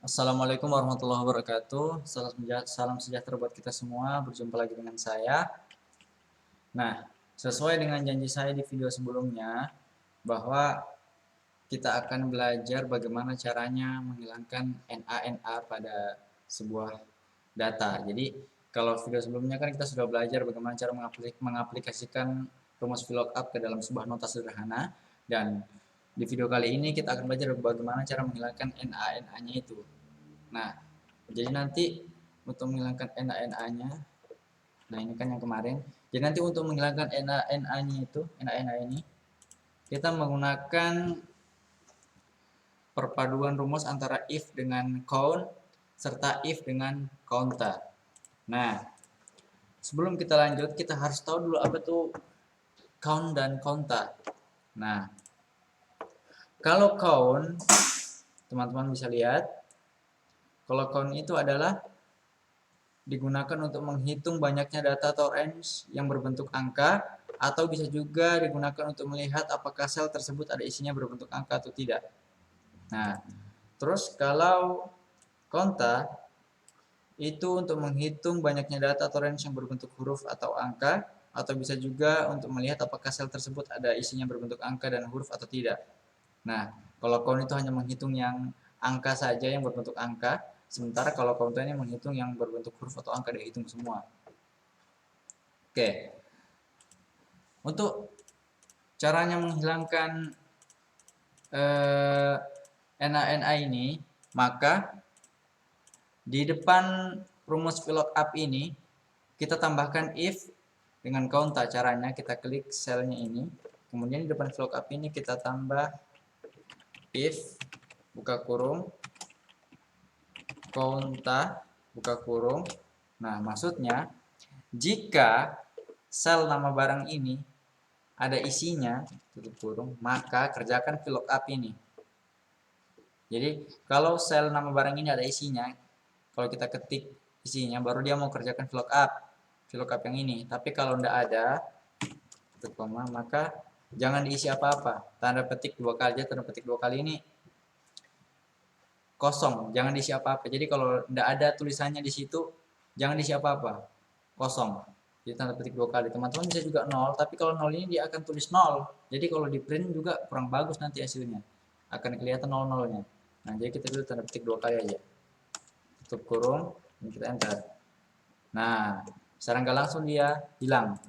Assalamualaikum warahmatullahi wabarakatuh. Salam sejahtera buat kita semua. Berjumpa lagi dengan saya. Nah, sesuai dengan janji saya di video sebelumnya, bahwa kita akan belajar bagaimana caranya menghilangkan NA pada sebuah data. Jadi, kalau video sebelumnya kan kita sudah belajar bagaimana cara mengaplikasikan rumus VLOOKUP ke dalam sebuah nota sederhana. Dan di video kali ini kita akan belajar bagaimana cara menghilangkan NA-NA-nya itu. Nah, jadi nanti untuk menghilangkan NA-NA-nya, nah ini kan yang kemarin. Jadi nanti untuk menghilangkan NA-NA-nya itu, NA-NA ini, kita menggunakan perpaduan rumus antara if dengan count serta if dengan conta. Nah, sebelum kita lanjut, kita harus tahu dulu apa tuh count dan conta. Nah, kalau count, teman-teman bisa lihat, kalau count itu adalah digunakan untuk menghitung banyaknya data atau range yang berbentuk angka, atau bisa juga digunakan untuk melihat apakah sel tersebut ada isinya berbentuk angka atau tidak. Nah, terus kalau conta itu untuk menghitung banyaknya data atau range yang berbentuk huruf atau angka, atau bisa juga untuk melihat apakah sel tersebut ada isinya berbentuk angka dan huruf atau tidak. Nah, kalau count itu hanya menghitung yang angka saja yang berbentuk angka, sementara kalau conta ini menghitung yang berbentuk huruf atau angka, dihitung semua. Oke, untuk caranya menghilangkan NA-NA ini, maka di depan rumus VLOOKUP ini kita tambahkan if dengan conta. Caranya kita klik selnya ini, kemudian di depan VLOOKUP ini kita tambah if buka kurung conta buka kurung. Nah, maksudnya jika sel nama barang ini ada isinya tutup kurung, maka kerjakan VLOOKUP ini. Jadi kalau sel nama barang ini ada isinya, kalau kita ketik isinya baru dia mau kerjakan VLOOKUP yang ini. Tapi kalau tidak ada tutup koma, maka jangan diisi apa-apa. Tanda petik dua kali, tanda petik dua kali ini kosong, jangan diisi apa-apa. Jadi kalau tidak ada tulisannya di situ, jangan diisi apa-apa, kosong. Jadi tanda petik dua kali. Teman-teman bisa juga nol, tapi kalau nol ini dia akan tulis nol. Jadi kalau di print juga kurang bagus nanti hasilnya, akan kelihatan nol-nolnya. Nah, jadi kita tulis tanda petik dua kali aja, tutup kurung, dan kita enter. Nah, secara nggak langsung dia hilang,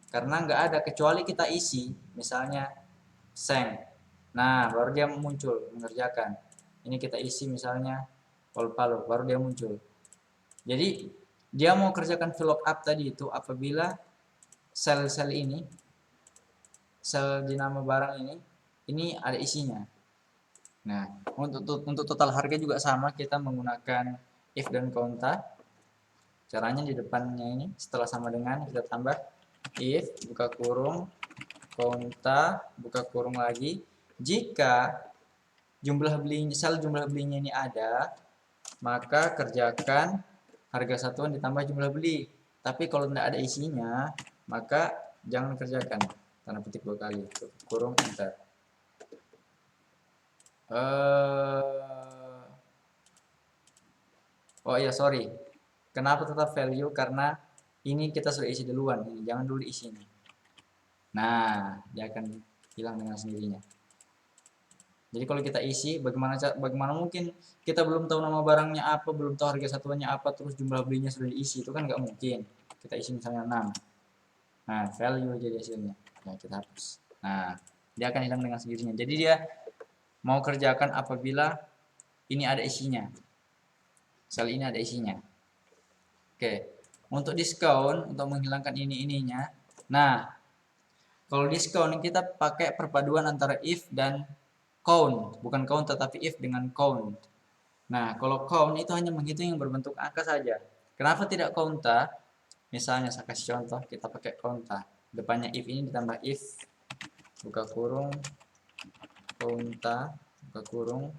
karena nggak ada, kecuali kita isi, misalnya seng. Nah, baru dia muncul mengerjakan. Ini kita isi misalnya Polpalo, baru dia muncul. Jadi dia mau kerjakan VLOOKUP tadi itu apabila sel-sel ini, sel di nama barang ini ada isinya. Nah, untuk total harga juga sama, kita menggunakan if dan conta. Caranya di depannya ini, setelah sama dengan, kita tambah if buka kurung conta buka kurung lagi. Jika jumlah belinya ini ada, maka kerjakan harga satuan ditambah jumlah beli. Tapi kalau tidak ada isinya, maka jangan kerjakan. Tanda petik dua kali, kurung enter. Oh iya, sorry. Kenapa tetap value? Karena ini kita sudah isi duluan. Ini jangan dulu isi ini. Nah, dia akan hilang dengan sendirinya. Jadi kalau kita isi, bagaimana mungkin kita belum tahu nama barangnya apa, belum tahu harga satuannya apa, terus jumlah belinya sudah diisi, itu kan nggak mungkin. Kita isi misalnya 6. Nah, value jadi hasilnya. Nah, kita hapus. Nah, dia akan hilang dengan sendirinya. Jadi dia mau kerjakan apabila ini ada isinya. Sel ini ada isinya. Oke. Untuk diskon, untuk menghilangkan ininya. Nah, kalau diskon kita pakai perpaduan antara if dan count, bukan count tetapi if dengan count. Nah, kalau count itu hanya menghitung yang berbentuk angka saja. Kenapa tidak conta? Misalnya saya kasih contoh, kita pakai conta. Depannya if ini ditambah if buka kurung conta buka kurung.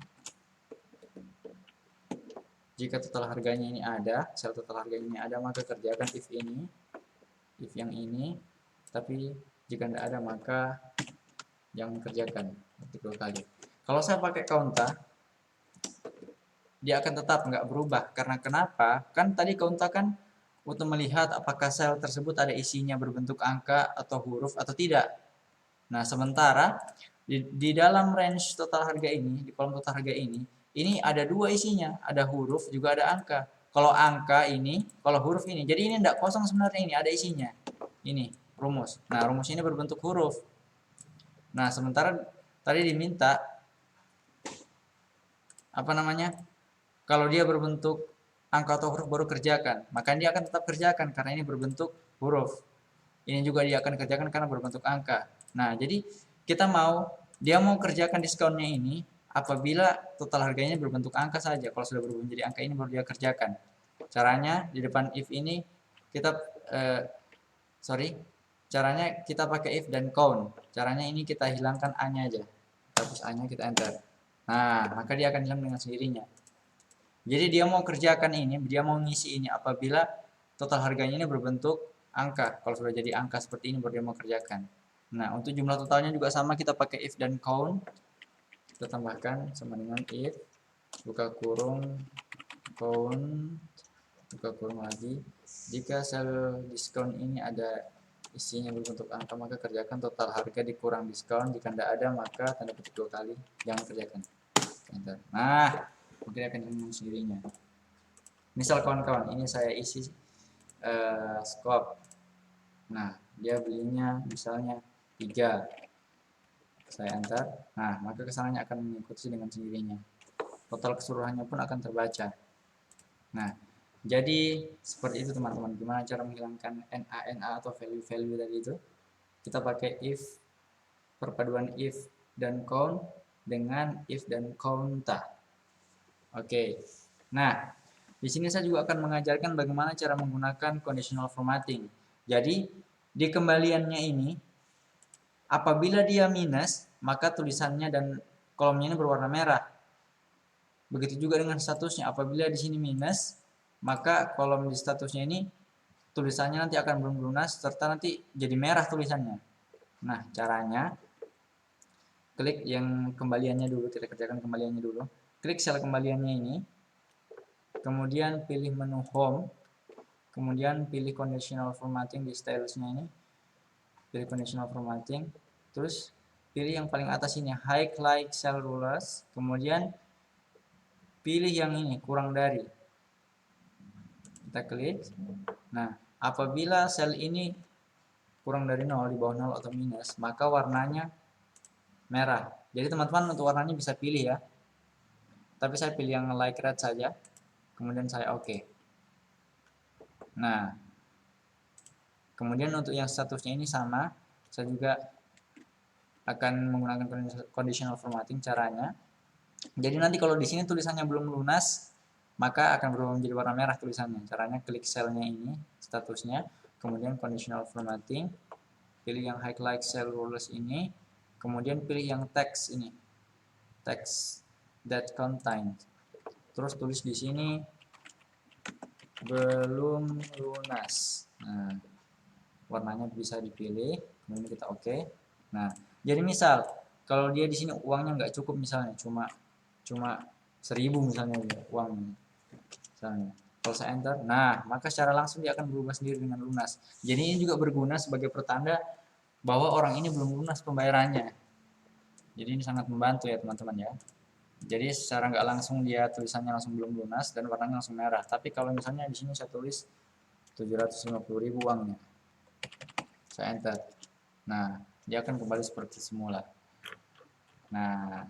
Jika total harganya ini ada, sel total harganya ini ada, maka kerjakan if ini, if yang ini. Tapi jika tidak ada, maka jangan kerjakan dua kali. Kalau saya pakai conta, dia akan tetap nggak berubah. Karena kenapa? Kan tadi Kaunta kan untuk melihat apakah sel tersebut ada isinya berbentuk angka atau huruf atau tidak. Nah, sementara di dalam range total harga ini, di kolom total harga ini ada dua isinya, ada huruf juga ada angka. Kalau angka ini, kalau huruf ini, jadi ini tidak kosong sebenarnya, ini ada isinya. Ini rumus. Nah, rumus ini berbentuk huruf. Nah, sementara tadi diminta apa namanya? Kalau dia berbentuk angka atau huruf baru kerjakan, maka dia akan tetap kerjakan karena ini berbentuk huruf. Ini juga dia akan kerjakan karena berbentuk angka. Nah, jadi dia mau kerjakan diskonnya ini apabila total harganya berbentuk angka saja. Kalau sudah berubah menjadi angka ini baru dia kerjakan. Caranya di depan if ini kita caranya kita pakai if dan count. Caranya ini kita hilangkan a-nya aja. Hapus a-nya, kita enter. Nah, maka dia akan hilang dengan sendirinya. Jadi dia mau kerjakan ini, dia mau ngisi ini apabila total harganya ini berbentuk angka. Kalau sudah jadi angka seperti ini baru dia mau kerjakan. Nah, untuk jumlah totalnya juga sama, kita pakai if dan count. Kita tambahkan sama dengan if, buka kurung, count, buka kurung lagi. Jika sel diskon ini ada isinya berbentuk angka, maka kerjakan total harga dikurang diskon. Jika tidak ada, maka tanda petik 2 kali, jangan kerjakan. Enter. Nah, mungkin akan hilang sendirinya. Misal kawan-kawan, ini saya isi scope. Nah, dia belinya misalnya 3. Saya enter. Nah, maka kesananya akan mengikuti dengan sendirinya. Total keseluruhannya pun akan terbaca. Nah, jadi seperti itu teman-teman. Gimana cara menghilangkan NA atau value-value tadi itu? Kita pakai if, perpaduan if dan count dengan if dan counta. Oke. Nah, di sini saya juga akan mengajarkan bagaimana cara menggunakan conditional formatting. Jadi, di kembaliannya ini, apabila dia minus, maka tulisannya dan kolomnya ini berwarna merah. Begitu juga dengan statusnya. Apabila di sini minus, maka kolom di statusnya ini tulisannya nanti akan belum lunas serta nanti jadi merah tulisannya. Nah, caranya klik yang kembaliannya dulu, kita kerjakan kembaliannya dulu. Klik sel kembaliannya ini. Kemudian pilih menu home. Kemudian pilih conditional formatting di stylesnya ini. Pilih conditional formatting. Terus pilih yang paling atas ini, highlight cell rulers. Kemudian pilih yang ini, kurang dari. Kita klik. Nah, apabila sel ini kurang dari 0, di bawah 0 atau minus, maka warnanya merah. Jadi teman-teman untuk warnanya bisa pilih ya. Tapi saya pilih yang like red saja. Kemudian saya oke. Nah, kemudian untuk yang statusnya ini sama, saya juga akan menggunakan conditional formatting caranya. Jadi nanti kalau di sini tulisannya belum lunas, maka akan berubah menjadi warna merah tulisannya. Caranya klik selnya ini, statusnya, kemudian conditional formatting, pilih yang highlight cell rulers ini, kemudian pilih yang text ini, text that contains. Terus tulis di sini belum lunas. Nah, warnanya bisa dipilih, kemudian kita oke. Nah, jadi misal kalau dia di sini uangnya nggak cukup, misalnya cuma 1000 misalnya uangnya, misalnya. Kalau saya enter, nah maka secara langsung dia akan berubah sendiri dengan lunas. Jadi ini juga berguna sebagai pertanda bahwa orang ini belum lunas pembayarannya. Jadi ini sangat membantu ya teman-teman ya. Jadi secara nggak langsung dia tulisannya langsung belum lunas dan warnanya langsung merah. Tapi kalau misalnya di sini saya tulis 750.000 uangnya, saya enter. Nah, dia akan kembali seperti semula. Nah,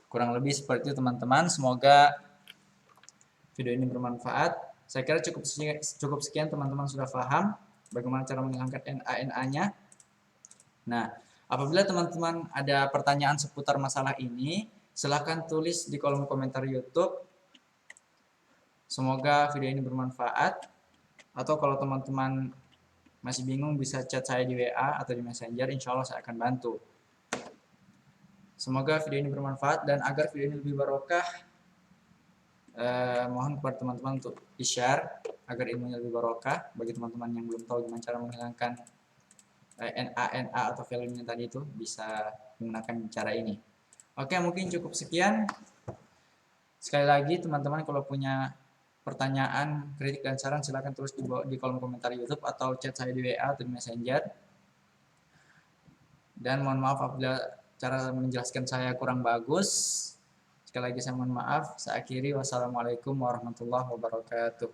kurang lebih seperti itu teman-teman. Semoga video ini bermanfaat. Saya kira cukup sekian teman-teman sudah paham bagaimana cara menghilangkan NA-NA-nya. Nah, apabila teman-teman ada pertanyaan seputar masalah ini, silahkan tulis di kolom komentar YouTube. Semoga video ini bermanfaat. Atau kalau teman-teman masih bingung, bisa chat saya di WA atau di Messenger, insya Allah saya akan bantu. Semoga video ini bermanfaat, dan agar video ini lebih barokah, mohon kepada teman-teman untuk di-share agar ilmunya lebih barokah. Bagi teman-teman yang belum tahu gimana cara menghilangkan NA atau value-nya tadi, itu bisa menggunakan cara ini. Oke, mungkin cukup sekian. Sekali lagi teman-teman kalau punya pertanyaan, kritik dan saran silahkan tulis di kolom komentar YouTube atau chat saya di WA atau di Messenger. Dan mohon maaf apabila cara menjelaskan saya kurang bagus. Sekali lagi saya mohon maaf. Saya akhiri. Wassalamualaikum warahmatullahi wabarakatuh.